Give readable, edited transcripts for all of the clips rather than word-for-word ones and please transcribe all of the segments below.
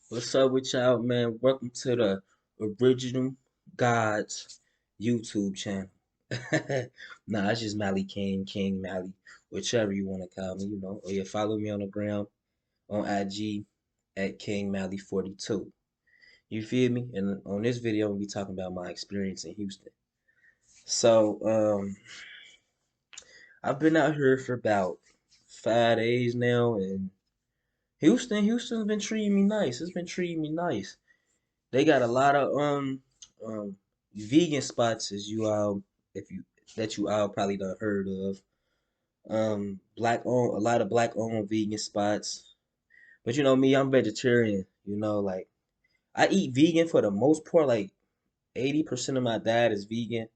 What's up with y'all, man? Welcome to the Original Gods YouTube channel. Nah, it's just Mally King, King Mally, whichever you want to call me, Or you follow me on the ground on IG at King Mally 42. You feel me? And on this video, I'm gonna be talking about my experience in Houston. So, I've been out here for about 5 days now, and Houston's been treating me nice. It's been treating me nice. They got a lot of um vegan spots as you all if you that you all probably done heard of. Black owned a lot of black owned vegan spots. But you know me, I'm vegetarian, like I eat vegan for the most part, like 80% of my diet is vegan.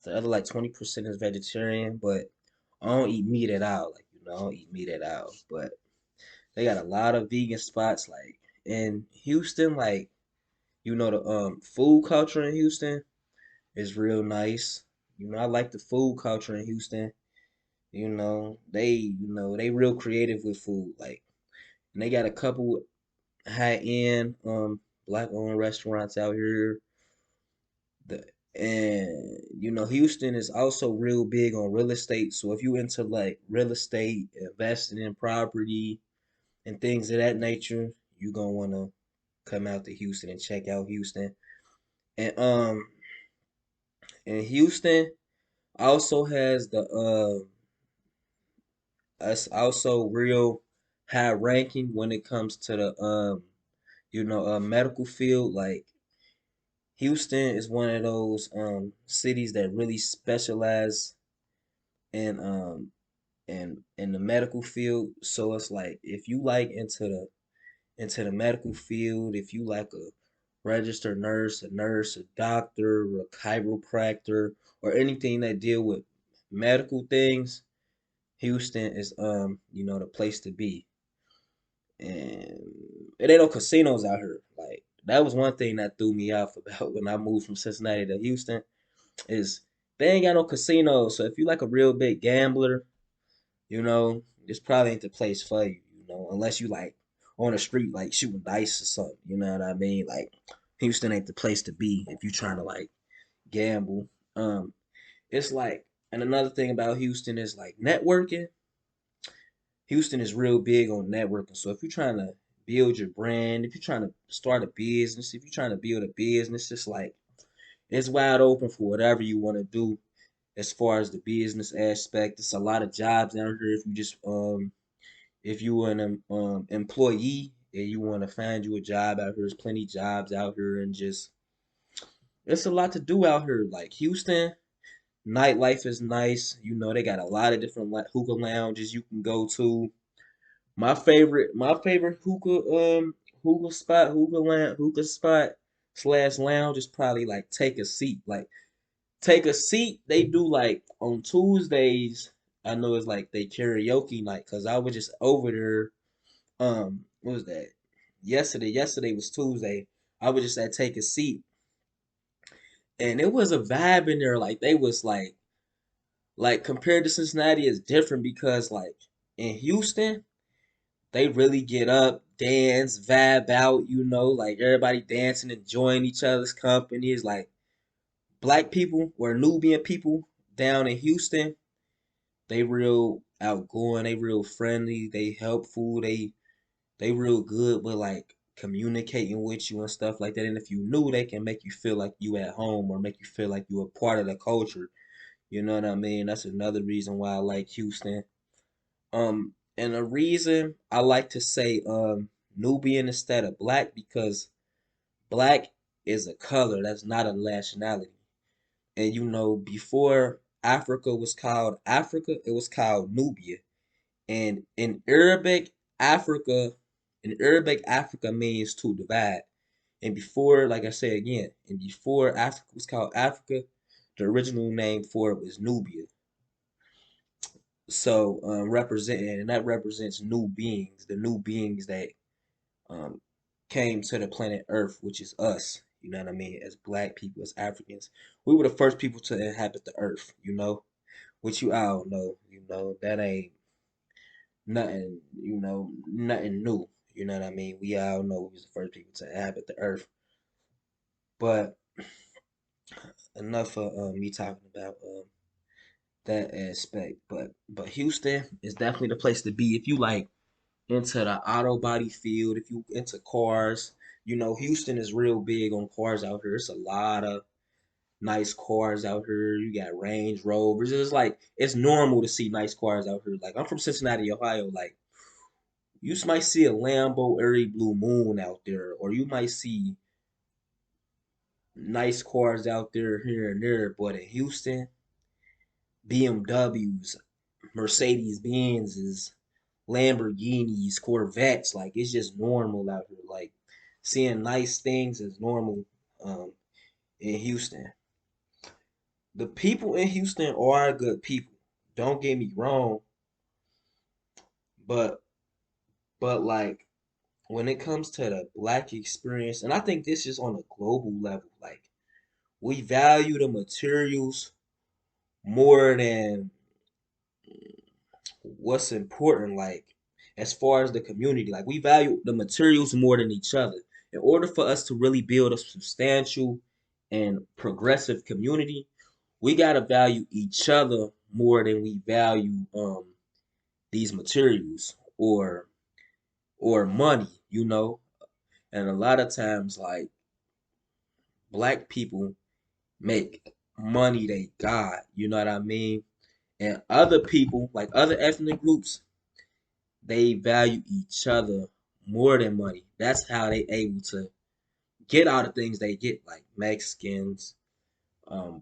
The other like 20% is vegetarian, but I don't eat meat at all. I don't eat meat at all. But they got a lot of vegan spots like in Houston, like the food culture in Houston is real nice. I like the food culture in Houston. They real creative with food. Like, and they got a couple high end black owned restaurants out here. The and Houston is also real big on real estate. So if you into like real estate, investing in property and things of that nature, you gonna wanna come out to Houston and check out Houston. And Houston also has it's also real high ranking when it comes to the medical field. Like Houston is one of those cities that really specialize in in the medical field. So it's like if you like into the medical field, if you like a registered nurse, a doctor, a chiropractor, or anything that deal with medical things, Houston is the place to be. And it ain't no casinos out here. Like that was one thing that threw me off about when I moved from Cincinnati to Houston is they ain't got no casinos. So if you like a real big gambler, this probably ain't the place for you, unless you like on the street like shooting dice or something, you know what I mean? Like Houston ain't the place to be if you trying to like gamble. Um it's like and another thing about Houston is like networking. Houston is real big on networking. So if you're trying to build your brand, if you're trying to start a business, if you're trying to build a business, it's like it's wide open for whatever you want to do as far as the business aspect. It's a lot of jobs down here if you are an employee and you want to find you a job out here, there's plenty of jobs out here and just it's a lot to do out here. Like Houston, nightlife is nice. They got a lot of different hookah lounges you can go to. My favorite hookah spot slash lounge is probably like Take a Seat. Like Take a Seat, they do like on Tuesdays. I know it's like they karaoke night because I was just over there. What was that? Yesterday was Tuesday. I was just at Take a Seat, and it was a vibe in there. Like they was like compared to Cincinnati, it's different because like in Houston. They really get up, dance, vibe out, like everybody dancing, enjoying each other's company. It's like black people or Nubian people down in Houston, they real outgoing, they real friendly, they helpful, they real good with like communicating with you and stuff like that. And if you knew, they can make you feel like you at home or make you feel like you a part of the culture. You know what I mean? That's another reason why I like Houston. And the reason I like to say Nubian instead of black because black is a color, that's not a nationality. And before Africa was called Africa, it was called Nubia. And Africa, in Arabic, Africa means to divide. And before, like I say again, and before Africa was called Africa, the original name for it was Nubia. So representing and that represents new beings, the new beings that um, came to the planet Earth, which is us. You know what I mean? As black people, as Africans, we were the first people to inhabit the Earth. Which you all know. That ain't nothing. Nothing new. You know what I mean? We all know we was the first people to inhabit the earth. But enough of me talking about that aspect. But Houston is definitely the place to be if you like into the auto body field, if you into cars. You know, Houston is real big on cars out here. It's a lot of nice cars out here. You got Range Rovers. It's like it's normal to see nice cars out here. Like I'm from Cincinnati, Ohio. Like you might see a Lambo Airy Blue Moon out there, or you might see nice cars out there here and there. But in Houston, BMWs, Mercedes Benzes, Lamborghinis, Corvettes, like it's just normal out here. Like seeing nice things is normal um, in Houston. The people in Houston are good people. Don't get me wrong, but like when it comes to the black experience, and I think this is on a global level, like we value the materials more than what's important, like as far as the community. Like we value the materials more than each other. In order for us to really build a substantial and progressive community, we gotta value each other more than we value these materials or money, you know. And a lot of times like black people make money they got, you know what I mean? And other people, like other ethnic groups, they value each other more than money. That's how they able to get all the things they get, like Mexicans,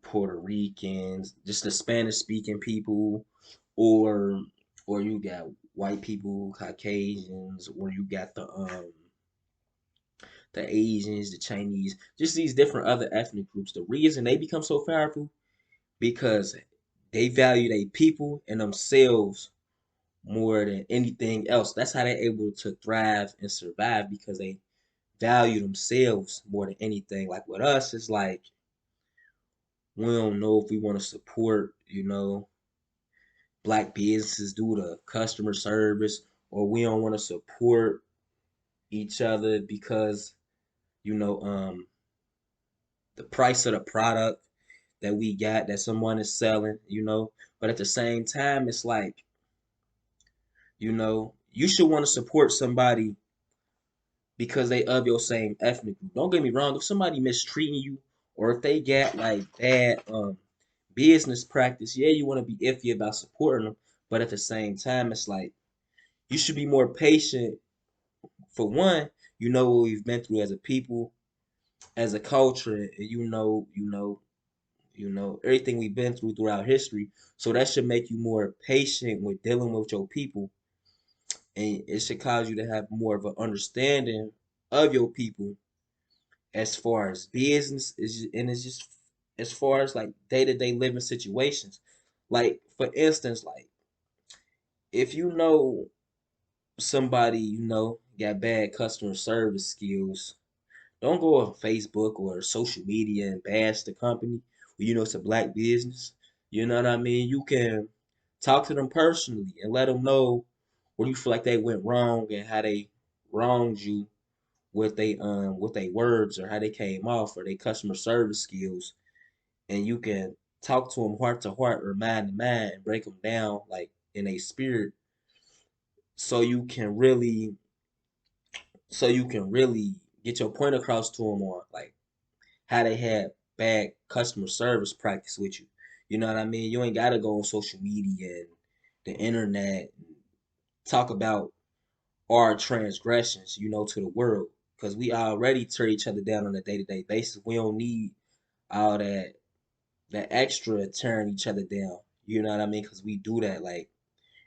Puerto Ricans, just the Spanish speaking people, or you got white people, Caucasians, or you got the Asians, the Chinese, just these different other ethnic groups. The reason they become so powerful because they value their people and themselves more than anything else. That's how they're able to thrive and survive because they value themselves more than anything. Like with us, it's like we don't know if we want to support, black businesses due to customer service, or we don't want to support each other because, you know, the price of the product that we got that someone is selling. But at the same time, it's like, you should want to support somebody because they of your same ethnic group. Don't get me wrong, if somebody mistreating you or if they got like bad business practice, yeah, you want to be iffy about supporting them, but at the same time, it's like you should be more patient. For one, you know what we've been through as a people, as a culture, and you know everything we've been through throughout history. So that should make you more patient with dealing with your people, and it should cause you to have more of an understanding of your people as far as business and it's just as far as like day-to-day living situations. Like for instance, like if you know somebody got bad customer service skills, don't go on Facebook or social media and bash the company. It's a black business. You know what I mean? You can talk to them personally and let them know where you feel like they went wrong and how they wronged you with they words or how they came off or their customer service skills, and you can talk to them heart to heart or mind to mind and break them down like in a spirit, so you can really get your point across to them on like how they had bad customer service practice with you. You know what I mean? You ain't gotta go on social media and the internet and talk about our transgressions, to the world. Because we already tear each other down on a day-to-day basis. We don't need all that extra tearing each other down. You know what I mean? Because we do that like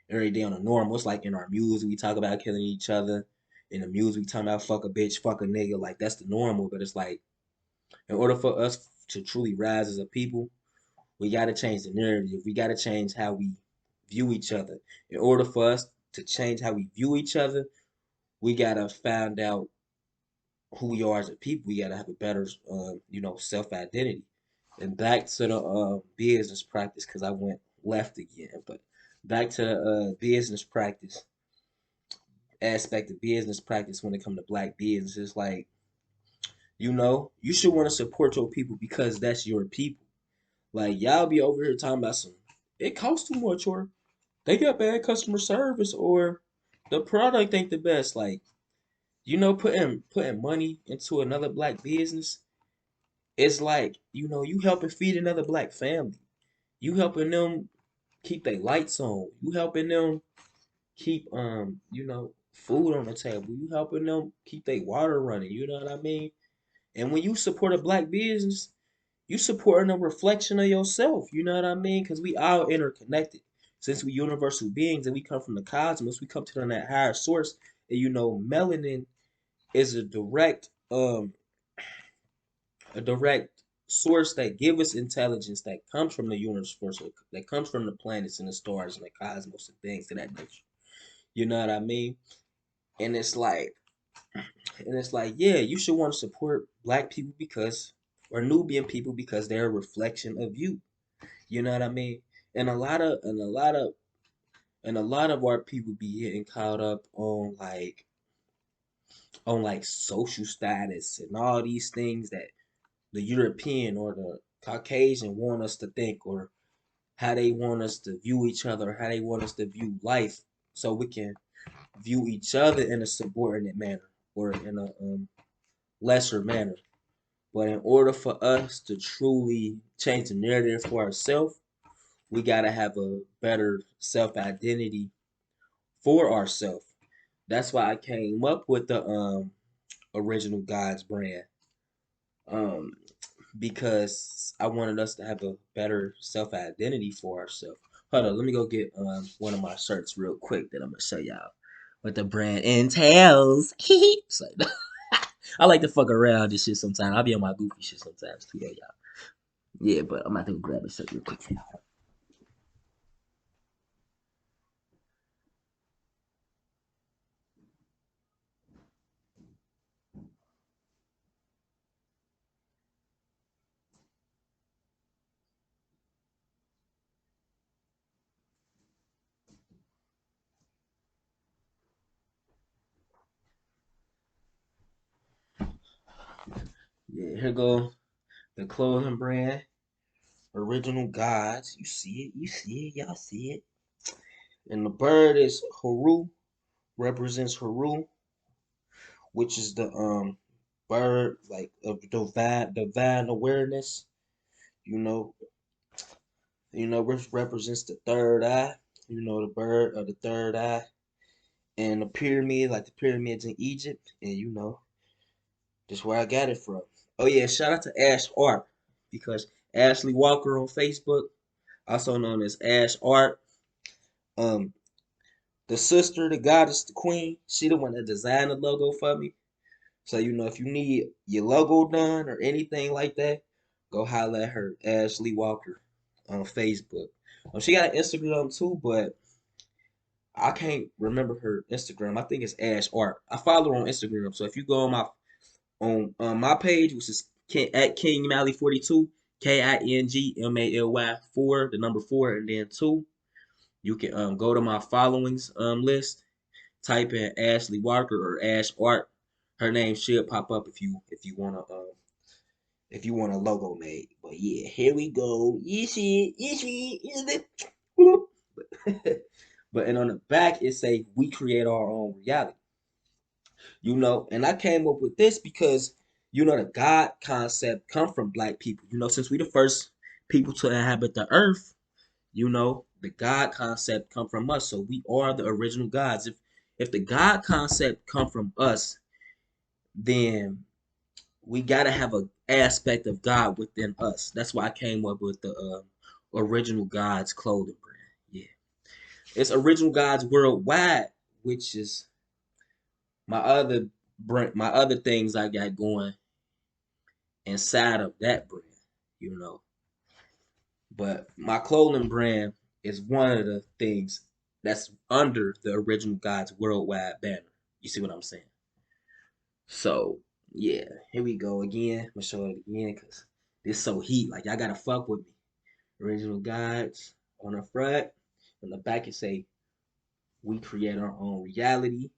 every day on a normal. It's like in our music, we talk about killing each other. In the music, we talk about fuck a bitch, fuck a nigga. Like that's the normal. But it's like in order for us to truly rise as a people, we got to change the narrative. We got to change how we view each other. In order for us to change how we view each other, we got to find out who we are as a people. We got to have a better, self identity. And back to the business practice, because I went left again. But back to the business practice. aspect of business practice when it comes to black business. It's like, you should want to support your people because that's your people. Like y'all be over here talking about some it costs too much or they got bad customer service or the product ain't the best. Like, putting money into another black business, it's like, you helping feed another black family. You helping them keep their lights on. You helping them keep food on the table. You helping them keep their water running. You know what I mean? And when you support a black business, you supporting a reflection of yourself. You know what I mean? Because we all interconnected. Since we universal beings and we come from the cosmos, we come to that higher source. And melanin is a direct source that gives us intelligence that comes from the universe, that comes from the planets and the stars and the cosmos and things of that nature. You know what I mean? And it's like, yeah, you should want to support black people or Nubian people because they're a reflection of you. You know what I mean? And a lot of our people be getting caught up on like social status and all these things that the European or the Caucasian want us to think, or how they want us to view each other, or how they want us to view life, so we can view each other in a subordinate manner or in a lesser manner. But in order for us to truly change the narrative for ourselves, we gotta have a better self identity for ourselves. That's why I came up with the original God's brand. Um, because I wanted us to have a better self identity for ourselves. Hold on, let me go get one of my shirts real quick that I'm gonna show y'all what the brand entails. It's like, I like to fuck around this shit sometimes. I'll be on my goofy shit sometimes too, though, y'all. Yeah, but I'm about to go grab a shirt real quick for y'all. Yeah, here go the clothing brand, Original Gods. You see it, y'all see it. And the bird is Haru, represents Haru, which is the bird like of divine awareness. You know, which represents the third eye. The bird of the third eye, and the pyramid, like the pyramids in Egypt, and just where I got it from. Oh yeah, shout out to Ash Art because Ashley Walker on Facebook, also known as Ash Art, um, the sister, the goddess, the queen. She the one that designed the logo for me. So if you need your logo done or anything like that, go holler at her, Ashley Walker, on Facebook. She got an Instagram too, but I can't remember her Instagram. I think it's Ash Art. I follow her on Instagram, so if you go on my page, which is at King Maly 42, KINGMALY 4, the number 4, and then 2. You can go to my followings list, type in Ashley Walker or Ash Art. Her name should pop up if you want a logo made. But yeah, here we go. You see it, you see it, is it? But and on the back it say we create our own reality. And I came up with this because the God concept come from black people. Since we the first people to inhabit the earth, the God concept come from us. So we are the original gods. If the God concept come from us, then we gotta have a aspect of God within us. That's why I came up with the original Gods clothing brand. Yeah, it's Original Gods Worldwide, which is my other my other things I got going inside of that brand. You know, but my clothing brand is one of the things that's under the Original Gods Worldwide banner. You see what I'm saying? So yeah, here we go again. I'm gonna show it again because this so heat. Like y'all gotta fuck with me. Original Gods on the front. On the back it say we create our own reality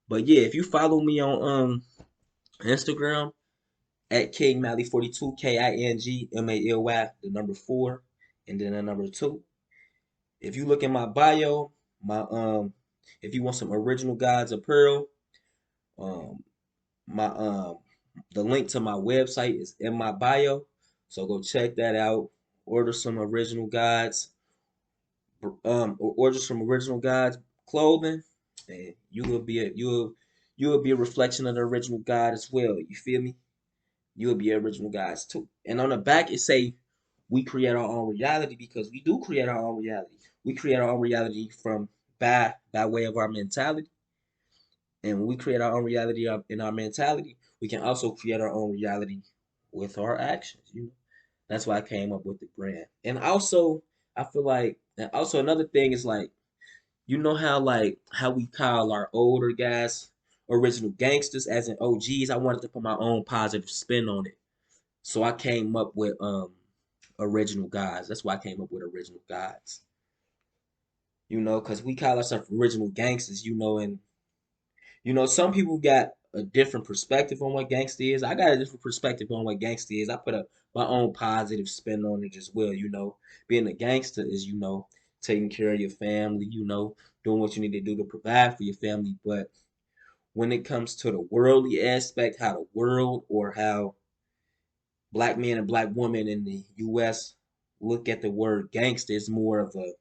But yeah, if you follow me on Instagram at King Maly 42, KINGMALY, the number 4, and then the number 2. If you look in my bio, my if you want some original Gods apparel, um my the link to my website is in my bio. So go check that out. Order some original Gods, or order some original Gods clothing, and you will be a reflection of the original God as well. You feel me? You will be original guys too. And on the back it say we create our own reality because we do create our own reality. We create our own reality from by way of our mentality. And when we create our own reality in our mentality, we can also create our own reality with our actions. That's why I came up with the brand. And also, I feel like, and also another thing is like, how we call our older guys original gangsters, as in OGs. I wanted to put my own positive spin on it. So I came up with original gods. That's why I came up with original gods. Because we call ourselves original gangsters, and some people got a different perspective on what gangster is. I got a different perspective on what gangster is. I put my own positive spin on it as well. Being a gangster is, taking care of your family, doing what you need to do to provide for your family. But when it comes to the worldly aspect, how the world or how black men and black women in the US look at the word gangster is more of a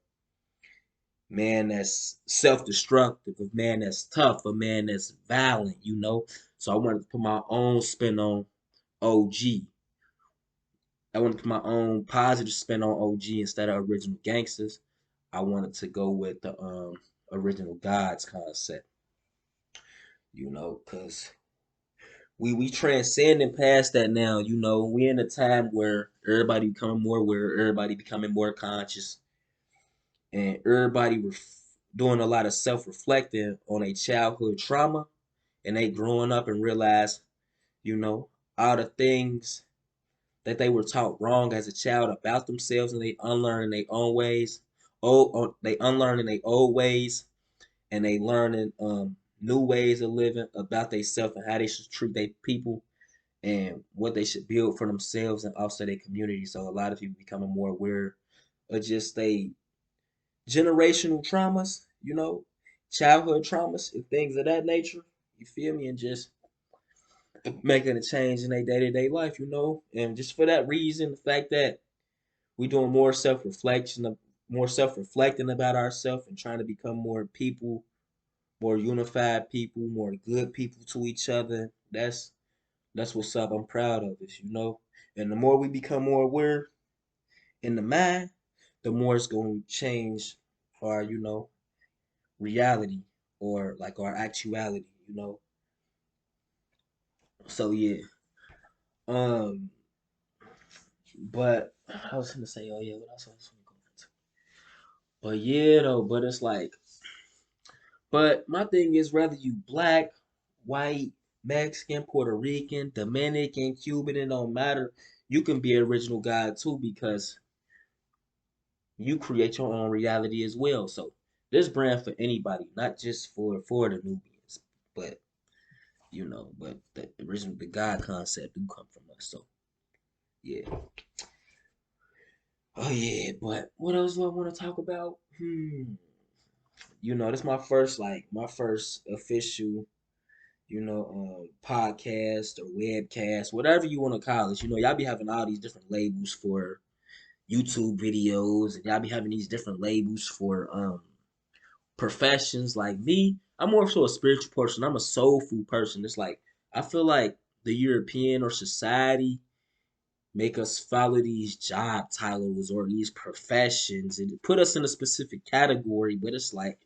man that's self-destructive, a man that's tough, a man that's violent. So I wanted to put my own spin on OG. I wanted to put my own positive spin on OG instead of original gangsters. I wanted to go with the original gods concept, because we transcending past that now. We in a time where everybody becoming more aware, everybody becoming more conscious, and everybody doing a lot of self-reflecting on a childhood trauma, and they growing up and realize, you know, all the things that they were taught wrong as a child about themselves, and they unlearning their own ways. They unlearning their old ways, and they learning new ways of living about themselves and how they should treat their people and what they should build for themselves and also their community. So a lot of people becoming more aware of just they generational traumas, childhood traumas and things of that nature. You feel me? And just making a change in their day-to-day life. And just for that reason, the fact that we doing more self-reflecting about ourselves and trying to become more people, more unified people, more good people to each other. That's what's up. I'm proud of this. And the more we become more aware in the mind, the more it's going to change our, reality or like our actuality. So yeah. Um, but I was gonna say, oh yeah, what else I was gonna go into? But yeah, though, but my thing is, whether you black, white, Mexican, Puerto Rican, Dominican, Cuban, it don't matter. You can be an original God too because you create your own reality as well. So this brand for anybody, not just for the Nubians, but but the God concept do come from us. So yeah. Oh yeah, but what else do I want to talk about? This my first official, podcast or webcast, whatever you want to call it. Y'all be having all these different labels for YouTube videos, and y'all be having these different labels for professions. Like me, I'm more so a spiritual person. I'm a soulful person. It's like I feel like the European or society make us follow these job titles or these professions and put us in a specific category, but it's like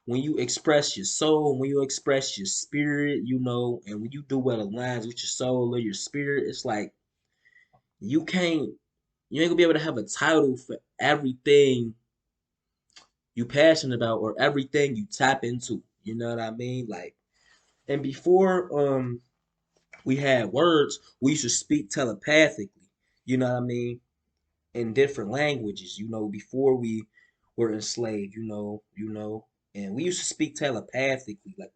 when you express your soul, when you express your spirit, and when you do what aligns with your soul or your spirit, it's like you can't you ain't gonna be able to have a title for everything you passionate about or everything you tap into. You know what I mean? Like, and before we had words, we used to speak telepathically. You know what I mean? In different languages. Before we were enslaved. and we used to speak telepathically. Like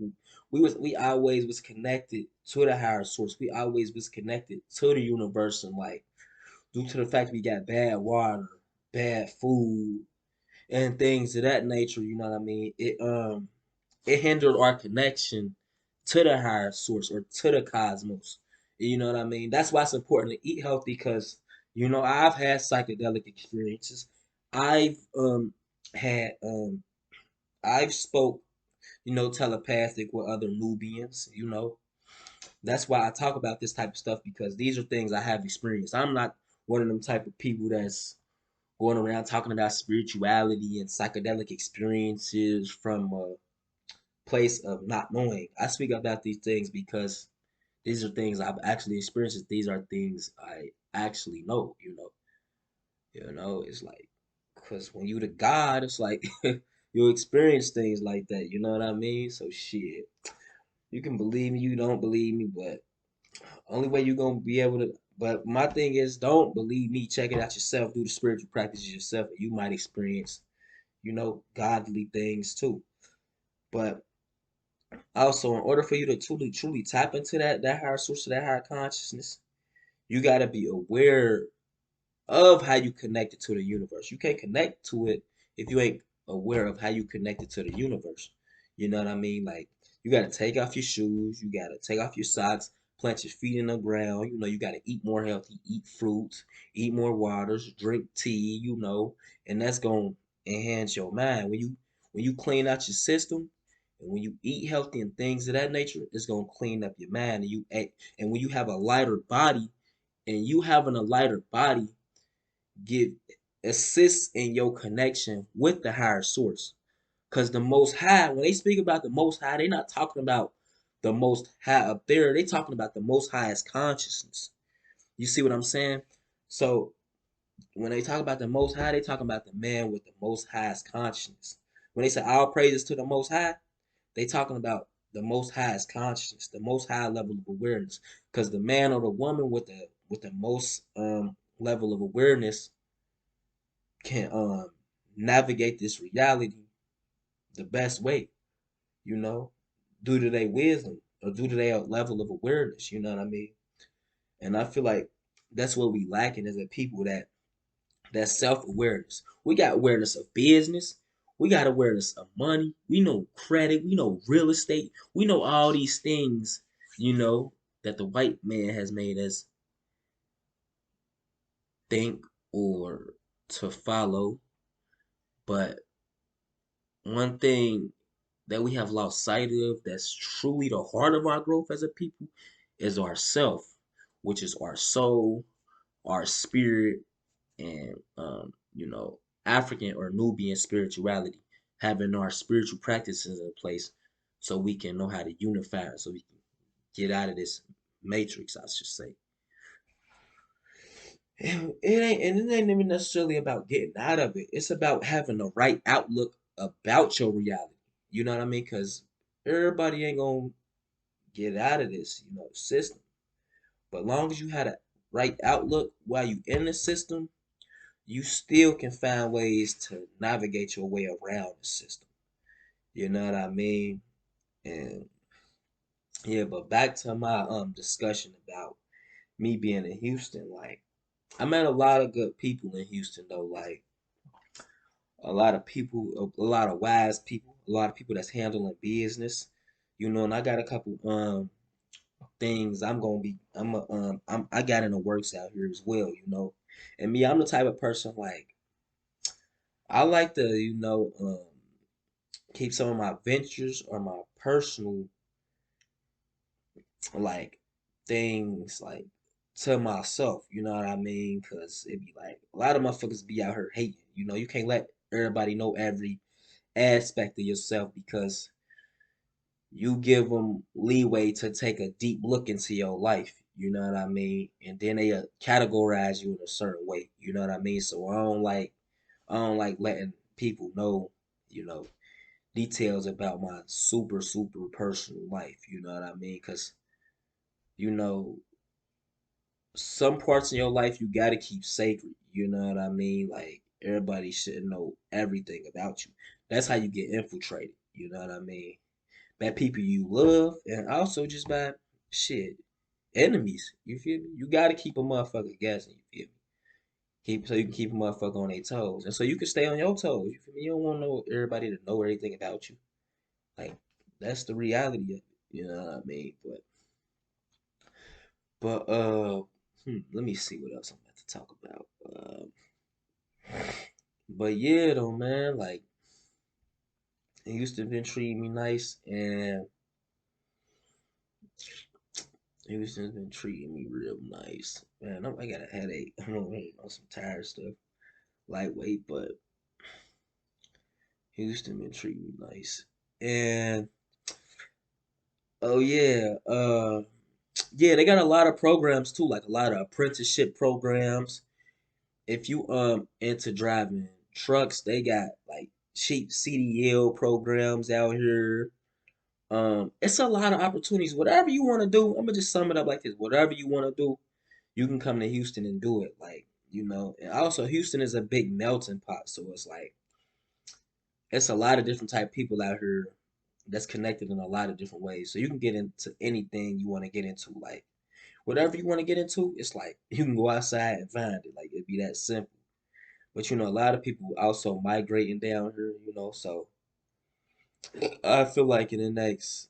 we always was connected to the higher source. We always was connected to the universe, and like due to the fact we got bad water, bad food, and things of that nature. You know what I mean? It hindered our connection to the higher source or to the cosmos. You know what I mean? That's why it's important to eat healthy because I've had psychedelic experiences. I've had I've spoke telepathic with other Nubians. That's why I talk about this type of stuff because these are things I have experienced. I'm not one of them type of people that's going around talking about spirituality and psychedelic experiences from a place of not knowing. I speak about these things because these are things I've actually experienced. These are things I actually know. It's like because when you the God, it's like you experience things like that. You know what I mean? So shit, you can believe me, you don't believe me, but only way you gonna be able to. But my thing is, don't believe me. Check it out yourself. Do the spiritual practices yourself, and you might experience, godly things too. But also, in order for you to truly tap into that higher source of that higher consciousness, you gotta be aware of how you connected to the universe. You can't connect to it if you ain't aware of how you connected to the universe. You know what I mean? Like you gotta take off your shoes, you gotta take off your socks, plant your feet in the ground. You gotta eat more healthy, eat fruits, eat more waters, drink tea. And that's gonna enhance your mind. When you clean out your system, and when you eat healthy and things of that nature, it's gonna clean up your mind. And when you have a lighter body, and you having a lighter body give assists in your connection with the higher source. Because the most high, when they speak about the most high, they're not talking about the most high up there. They talking about the most highest consciousness. You see what I'm saying? So when they talk about the most high, they talking about the man with the most highest consciousness. When they say all praises to the most high, they talking about the most highest consciousness, the most high level of awareness. Because the man or the woman with the most level of awareness can navigate this reality the best way, you know, due to their wisdom or due to their level of awareness, you know what I mean? And I feel like that's what we lacking as a people, that self-awareness. We got awareness of business, we got awareness of money, we know credit, we know real estate, we know all these things, that the white man has made us think or to follow. But one thing that we have lost sight of that's truly the heart of our growth as a people is ourself, which is our soul, our spirit, and African or Nubian spirituality, having our spiritual practices in place so we can know how to unify, so we can get out of this matrix, I should say. And it ain't even necessarily about getting out of it. It's about having the right outlook about your reality. You know what I mean? Because everybody ain't gonna get out of this, system. But long as you had a right outlook while you in the system, you still can find ways to navigate your way around the system. You know what I mean? And yeah, but back to my discussion about me being in Houston, like I met a lot of good people in Houston though, like a lot of people, a lot of wise people, a lot of people that's handling business, and I got a couple things I got in the works out here as well. And me, I'm the type of person like I like to, keep some of my ventures or my personal like things like to myself, you know what I mean? Cause it be like a lot of motherfuckers be out here hating. You can't let everybody know every aspect of yourself because you give them leeway to take a deep look into your life. You know what I mean? And then they categorize you in a certain way. You know what I mean? So I don't like letting people know, you know, details about my super super personal life. You know what I mean? Because you know some parts in your life you gotta keep sacred. You know what I mean? Like everybody should know everything about you. That's how you get infiltrated. You know what I mean? By people you love, and also just by shit enemies. You feel me? You gotta keep a motherfucker guessing. You feel me? Keep so you can keep a motherfucker on their toes, and so you can stay on your toes. You feel me? You don't want to know everybody to know everything about you. Like that's the reality of it. You know what I mean? But let me see what else I'm about to talk about. But yeah, though, man, like he used to been treating me nice, and he used to been treating me real nice. Man, I got a headache. I'm on some tired stuff, lightweight, but he used to been treating me nice. And oh yeah, yeah, they got a lot of programs too, like a lot of apprenticeship programs. If you into driving trucks, they got like cheap CDL programs out here. It's a lot of opportunities. Whatever you want to do, I'm gonna just sum it up like this. Whatever you want to do, you can come to Houston and do it. Like, and also Houston is a big melting pot, so it's like it's a lot of different type of people out here that's connected in a lot of different ways. So you can get into anything you want to get into. Like whatever you want to get into, it's like you can go outside and find it. Like it'd be that simple. But a lot of people also migrating down here, so I feel like in the next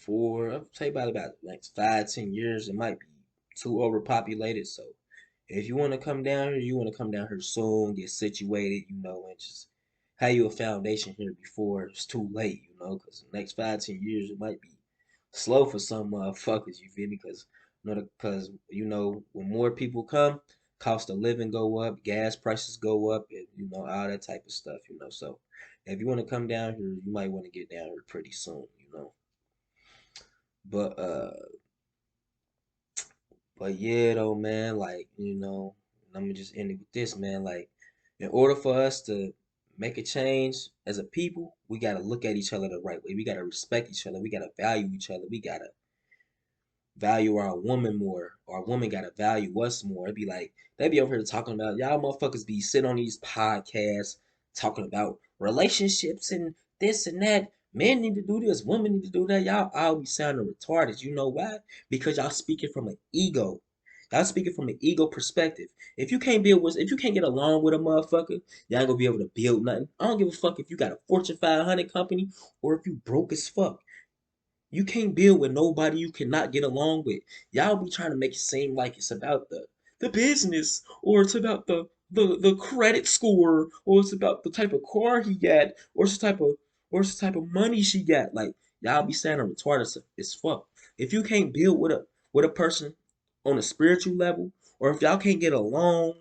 I'd say about the next 5, 10 years, it might be too overpopulated. So if you want to come down here, you want to come down here soon, get situated, and just have you a foundation here before it's too late, because the next 5, 10 years it might be slow for some motherfuckers. You feel me? Because when more people come, cost of living go up, gas prices go up, and all that type of stuff. So if you want to come down here, you might want to get down here pretty soon. But yeah though, man, like, I'm gonna just end it with this, man. Like, in order for us to make a change as a people, we gotta look at each other the right way. We gotta respect each other. We gotta value each other. We gotta value our woman more. Our woman gotta value us more. It'd be like they be over here talking about y'all motherfuckers be sitting on these podcasts talking about relationships and this and that. Men need to do this, women need to do that. Y'all all be sounding retarded. You know why? Because y'all speaking from an ego. Y'all speaking from an ego perspective. If you can't get along with a motherfucker, y'all ain't gonna be able to build nothing. I don't give a fuck if you got a Fortune 500 company or if you broke as fuck. You can't build with nobody you cannot get along with. Y'all be trying to make it seem like it's about the business, or it's about the credit score, or it's about the type of car he got, or it's the type of money she got. Like y'all be sounding retarded as fuck. If you can't build with a person on a spiritual level, or if y'all can't get along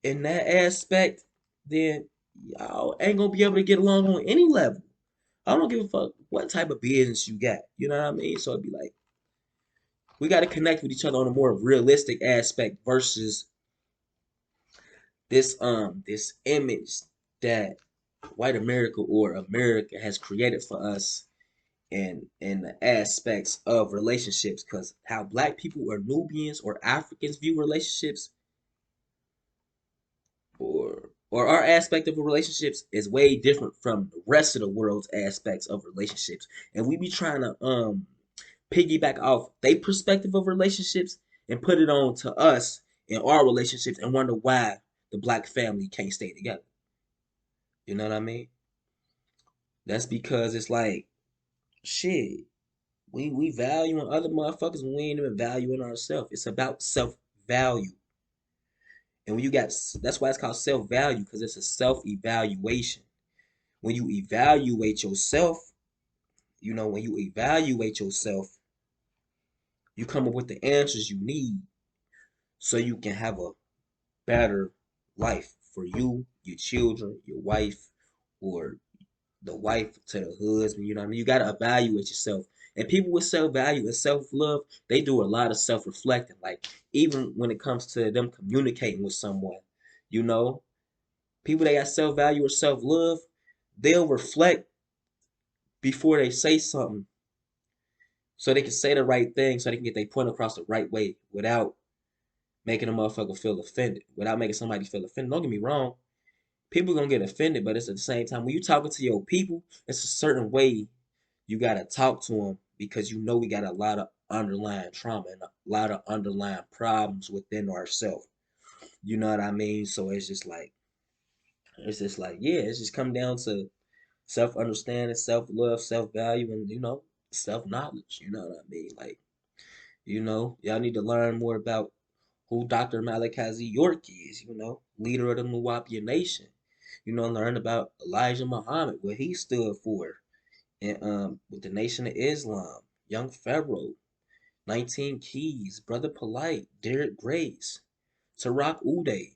in that aspect, then y'all ain't gonna be able to get along on any level. I don't give a fuck what type of business you got. You know what I mean? So it'd be like we got to connect with each other on a more realistic aspect versus this image that white America or America has created for us in the aspects of relationships. Because how black people or Nubians or Africans view relationships, or our aspect of relationships is way different from the rest of the world's aspects of relationships, and we be trying to piggyback off their perspective of relationships and put it on to us in our relationships and wonder why the black family can't stay together. You know what I mean? That's because it's like shit. We valuing other motherfuckers when we ain't even valuing ourselves. It's about self value. And when you got that's why it's called self value, because it's a self evaluation. When you evaluate yourself, when you evaluate yourself, you come up with the answers you need so you can have a better life for you, your children, your wife, or the wife to the husband. You know what I mean? You gotta evaluate yourself. And people with self value and self love, they do a lot of self reflecting. Like even when it comes to them communicating with someone, you know, people that got self value or self love, they'll reflect before they say something, so they can say the right thing, so they can get their point across the right way without making a motherfucker feel offended, without making somebody feel offended. Don't get me wrong. People gonna get offended, but it's at the same time when you talking to your people, it's a certain way you gotta talk to them because you know we got a lot of underlying trauma and a lot of underlying problems within ourselves. You know what I mean? So it's just like yeah, it's just come down to self understanding, self love, self value, and self knowledge. You know what I mean? Like y'all need to learn more about who Dr. Malachi York is. Leader of the Nuwapian Nation. Learn about Elijah Muhammad, what he stood for, and with the Nation of Islam, Young Pharaoh, 19 Keys, Brother Polite, Derek Grace, Tarak Uday,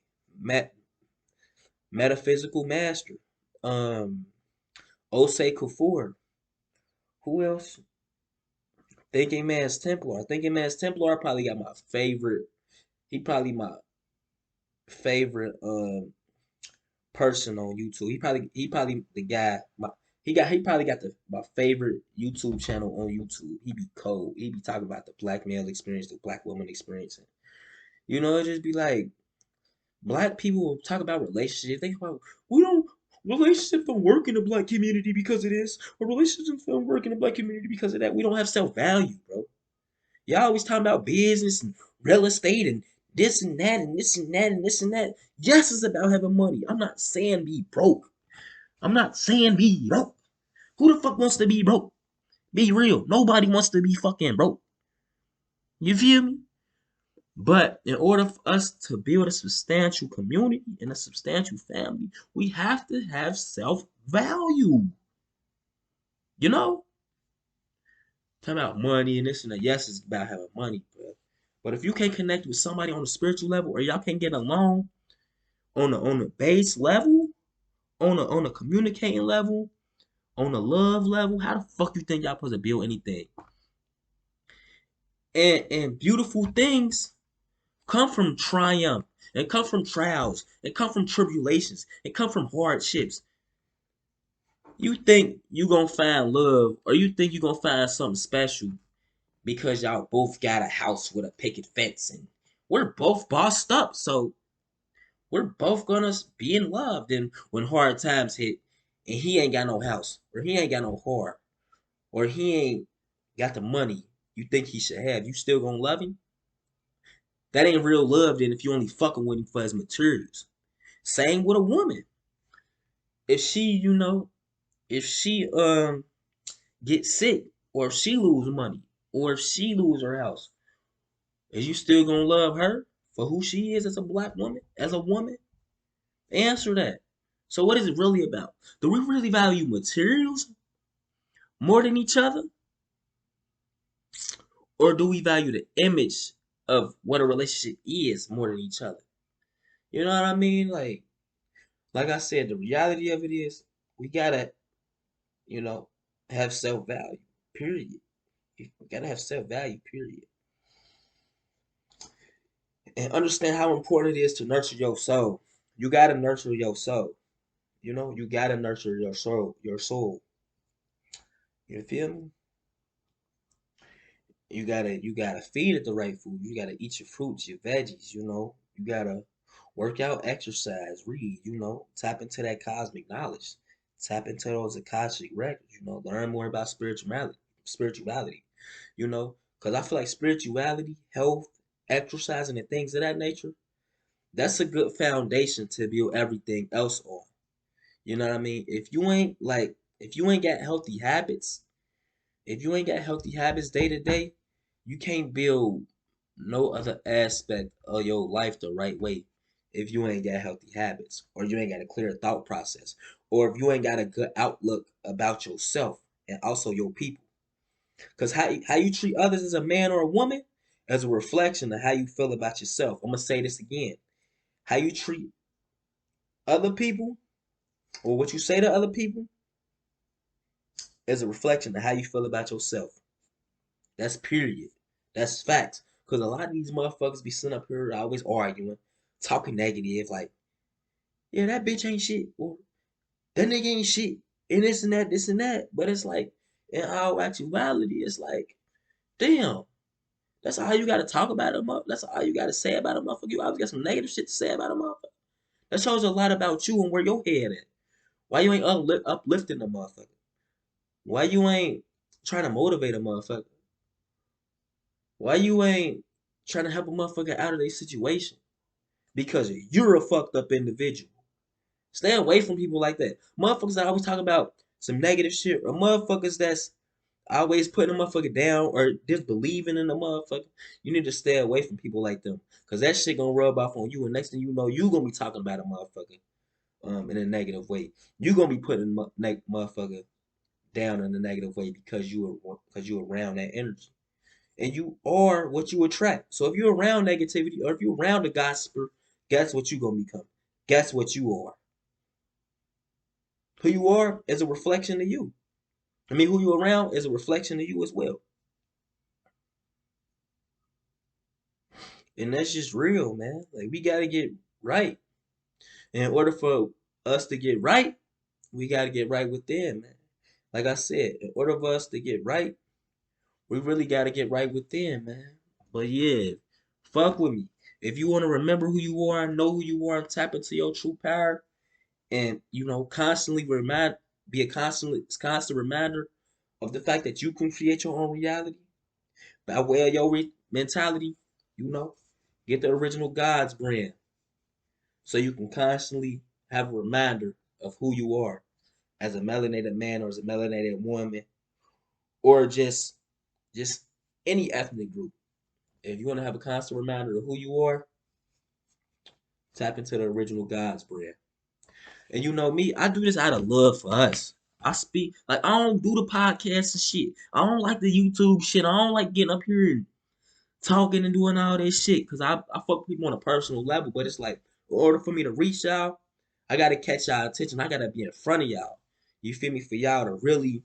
Metaphysical Master, um, Osei Kufur. Who else? Thinking Man's Templar. Thinking Man's Templar probably got my favorite. He probably my favorite person on YouTube. He probably the guy. He probably got my favorite YouTube channel on YouTube. He be cold. He be talking about the black male experience, the black woman experience. And, it just be like black people will talk about relationships. They about we don't relationships don't work in the black community because of this, or relationships don't work in the black community because of that. We don't have self value, bro. Y'all always talking about business and real estate and this and that and this and that and this and that. Yes, it's about having money. I'm not saying be broke. I'm not saying be broke. Who the fuck wants to be broke? Be real. Nobody wants to be fucking broke. You feel me? But in order for us to build a substantial community and a substantial family, we have to have self value. You know? Talking about money and this and that. Yes, it's about having money, but if you can't connect with somebody on a spiritual level, or y'all can't get along on a base level, on a communicating level, on a love level, how the fuck you think y'all supposed to build anything? And beautiful things come from triumph, and come from trials, and come from tribulations, and come from hardships. You think you gonna find love, or you think you gonna find something special because y'all both got a house with a picket fence and we're both bossed up, so we're both gonna be in love. Then when hard times hit and he ain't got no house, or he ain't got no car, or he ain't got the money you think he should have, you still gonna love him? That ain't real love then if you only fucking with him for his materials. Same with a woman. If she get sick, or if she lose money, or if she lose her house, is you still gonna love her for who she is as a black woman, as a woman? Answer that. So what is it really about? Do we really value materials more than each other? Or do we value the image of what a relationship is more than each other? You know what I mean? Like I said, the reality of it is we gotta, you know, have self value. Period. We gotta have self value. Period. And understand how important it is to nurture your soul. You gotta nurture your soul. You gotta nurture your soul. Your soul. You feel me? You gotta feed it the right food. You gotta eat your fruits, your veggies. You gotta work out, exercise, read. Tap into that cosmic knowledge. Tap into those Akashic records. Learn more about spirituality. Spirituality. Because I feel like spirituality, health, exercising, and things of that nature. That's a good foundation to build everything else on. You know what I mean? If you ain't got healthy habits, day to day, you can't build no other aspect of your life the right way if you ain't got healthy habits, or you ain't got a clear thought process, or if you ain't got a good outlook about yourself and also your people. Because how you treat others as a man or a woman is a reflection of how you feel about yourself. I'm going to say this again. How you treat other people, or what you say to other people, is a reflection of how you feel about yourself. That's period. That's facts. Because a lot of these motherfuckers be sitting up here always arguing, talking negative, like, yeah, that bitch ain't shit, or that nigga ain't shit, and this and that, this and that. But it's like, in all actuality, it's like, damn, that's all you gotta talk about a motherfucker. That's all you gotta say about a motherfucker. You always got some negative shit to say about a motherfucker. That shows a lot about you and where your head at. Why you ain't uplifting the motherfucker? Why you ain't trying to motivate a motherfucker? Why you ain't trying to help a motherfucker out of their situation? Because you're a fucked up individual. Stay away from people like that. Motherfuckers that always talk about some negative shit, or motherfuckers that's always putting a motherfucker down or disbelieving in the motherfucker. You need to stay away from people like them. Cause that shit gonna rub off on you, and next thing you know, you gonna be talking about a motherfucker in a negative way. You gonna be putting motherfucker down in a negative way because you around that energy. And you are what you attract. So if you're around negativity or if you're around the gossip, guess what you gonna become? Guess what you are? Who you are is a reflection of you. I mean, who you around is a reflection of you as well. And that's just real, man. Like we gotta get right. And in order for us to get right, we gotta get right within, man. Like I said, in order for us to get right, we really gotta get right within, man. But yeah, fuck with me. If you wanna remember who you are, know who you are, and tap into your true power, and constantly be a constant reminder of the fact that you can create your own reality by way of your mentality, you know, get the original God's brand so you can constantly have a reminder of who you are as a melanated man or as a melanated woman or just any ethnic group. If you want to have a constant reminder of who you are, tap into the original God's brand. And you know me, I do this out of love for us. I speak like I don't do the podcast and shit. I don't like the YouTube shit. I don't like getting up here and talking and doing all this shit because I fuck with people on a personal level. But it's like, in order for me to reach y'all, I gotta catch y'all attention. I gotta be in front of y'all. You feel me? For y'all to really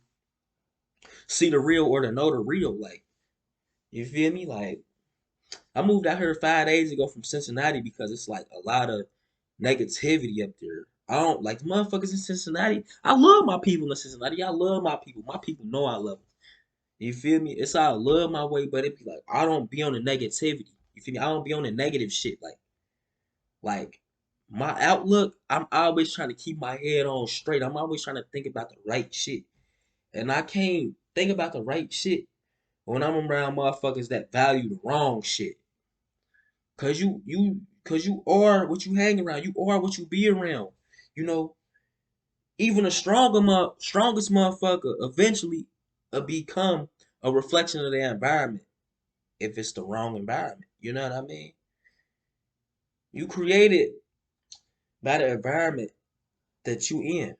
see the real or to know the real. Like, you feel me? Like, I moved out here 5 days ago from Cincinnati because it's like a lot of negativity up there. I don't like motherfuckers in Cincinnati. I love my people in Cincinnati. I love my people. My people know I love them. You feel me? It's all love my way, but it be like I don't be on the negativity. You feel me? I don't be on the negative shit. Like my outlook, I'm always trying to keep my head on straight. I'm always trying to think about the right shit. And I can't think about the right shit when I'm around motherfuckers that value the wrong shit. Cause you are what you hang around. You are what you be around. You know, even a strongest motherfucker eventually become a reflection of their environment if it's the wrong environment. You know what I mean? You created by the environment that you in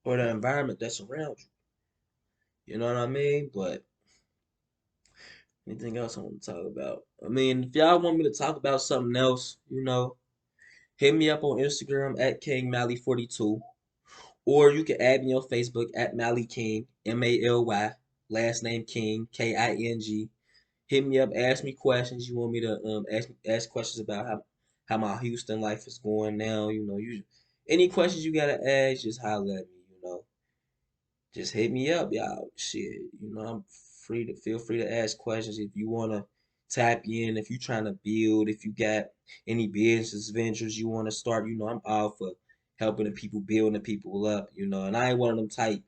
or the environment that's around you. You know what I mean? But anything else I want to talk about? I mean, if y'all want me to talk about something else, hit me up on Instagram at KingMally42. Or you can add me on Facebook at Mally King, Maly, last name King, King. Hit me up, ask me questions. You want me to ask questions about how my Houston life is going now. Any questions you gotta ask, just holler at me. Just hit me up, y'all. Shit, I'm free to feel free to ask questions if you wanna tap in, if you trying to build, if you got any business ventures you want to start. I'm all for helping the people, building the people up. And I ain't one of them type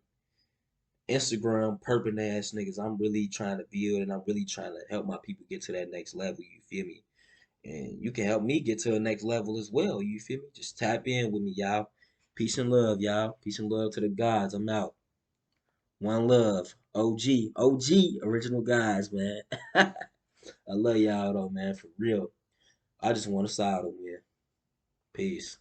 Instagram perping ass niggas. I'm really trying to build and I'm really trying to help my people get to that next level. You feel me? And you can help me get to the next level as well. You feel me? Just tap in with me, y'all. Peace and love, y'all. Peace and love to the gods. I'm out. One love. OG. OG. Original guys, man. I love y'all though, man. For real. I just want us out of here. Peace.